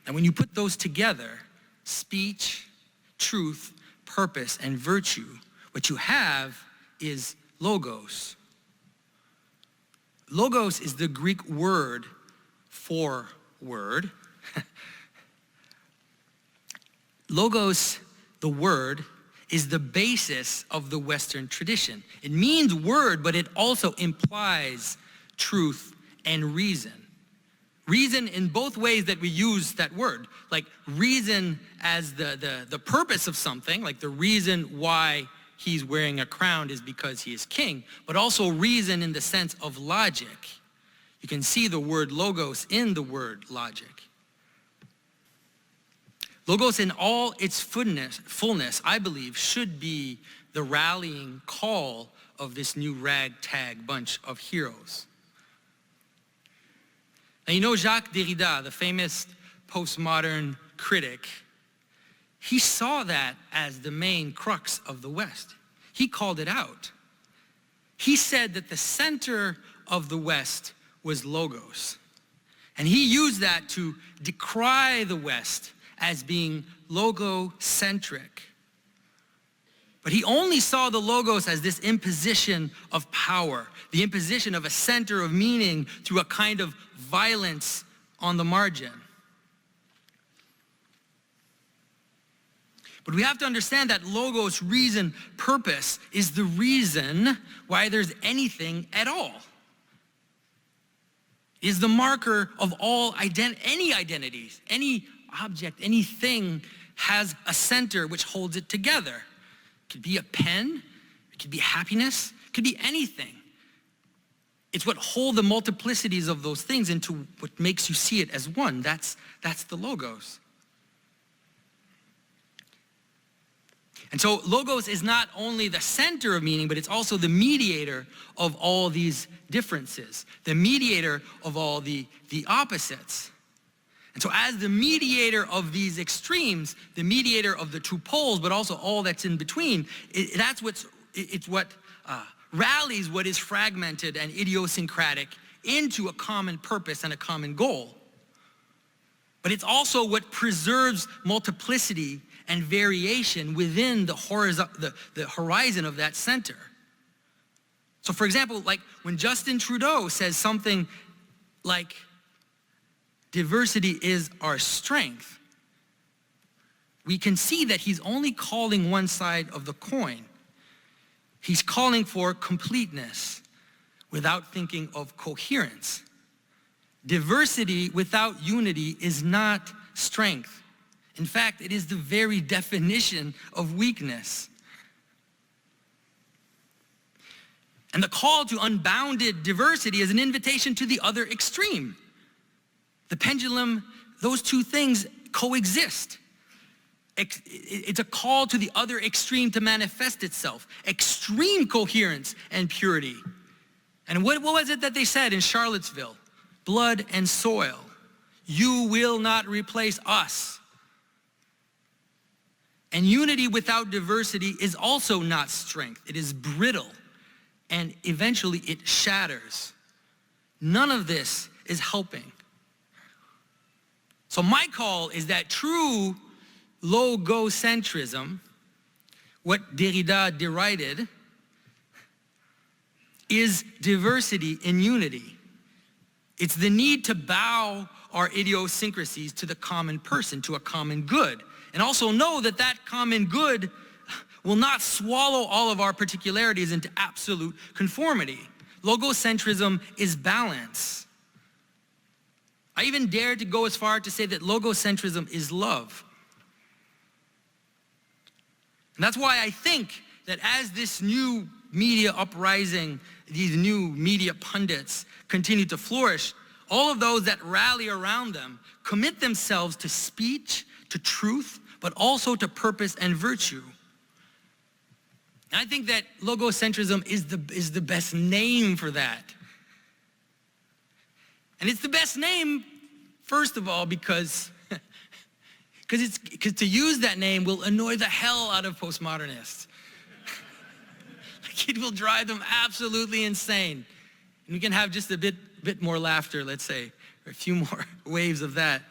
And when you put those together, speech, truth, purpose, and virtue, what you have is logos. Logos is the Greek word for word. Logos, the word, is the basis of the Western tradition. It means word, but it also implies truth and reason. Reason in both ways that we use that word. Like reason as the purpose of something, like the reason why he's wearing a crown is because he is king, but also reason in the sense of logic. You can see the word logos in the word logic. Logos in all its fullness, I believe, should be the rallying call of this new ragtag bunch of heroes. Now, you know Jacques Derrida, the famous postmodern critic, he saw that as the main crux of the West. He called it out. He said that the center of the West was logos. And he used that to decry the West as being logocentric. But he only saw the logos as this imposition of power, the imposition of a center of meaning through a kind of violence on the margin. But we have to understand that logos, reason, purpose is the reason why there's anything at all. It is the marker of all any identities, any object, anything has a center which holds it together. It could be a pen, it could be happiness, it could be anything. It's what holds the multiplicities of those things into what makes you see it as one. That's the logos. And so logos is not only the center of meaning, but it's also the mediator of all these differences, the mediator of all the opposites. And so as the mediator of these extremes, the mediator of the two poles, but also all that's in between, it's what rallies what is fragmented and idiosyncratic into a common purpose and a common goal. But it's also what preserves multiplicity and variation within the horizon of that center. So for example, like when Justin Trudeau says something like, diversity is our strength, we can see that he's only calling one side of the coin. He's calling for completeness without thinking of coherence. Diversity without unity is not strength. In fact, it is the very definition of weakness. And the call to unbounded diversity is an invitation to the other extreme. The pendulum, those two things coexist. It's a call to the other extreme to manifest itself. Extreme coherence and purity. And what was it that they said in Charlottesville? Blood and soil. You will not replace us. And unity without diversity is also not strength. It is brittle. And eventually it shatters. None of this is helping. So my call is that true logocentrism, what Derrida derided, is diversity in unity. It's the need to bow our idiosyncrasies to the common person, to a common good. And also know that that common good will not swallow all of our particularities into absolute conformity. Logocentrism is balance. I even dare to go as far to say that logocentrism is love. And that's why I think that as this new media uprising, these new media pundits continue to flourish, all of those that rally around them commit themselves to speech, to truth, but also to purpose and virtue. And I think that logocentrism is the best name for that. And it's the best name, first of all, because to use that name will annoy the hell out of postmodernists. Like it will drive them absolutely insane. And we can have just a bit more laughter, let's say, or a few more waves of that.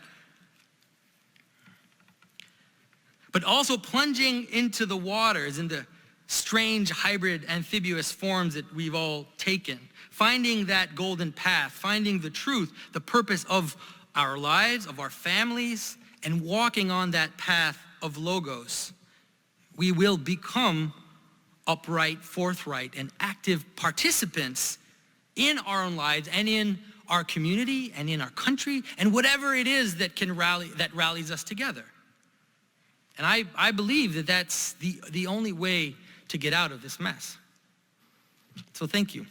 but also plunging into the waters, into strange hybrid amphibious forms that we've all taken, finding that golden path, finding the truth, the purpose of our lives, of our families, and walking on that path of logos. We will become upright, forthright, and active participants in our own lives and in our community and in our country and whatever it is that rallies us together. And I believe that that's the only way to get out of this mess. So thank you.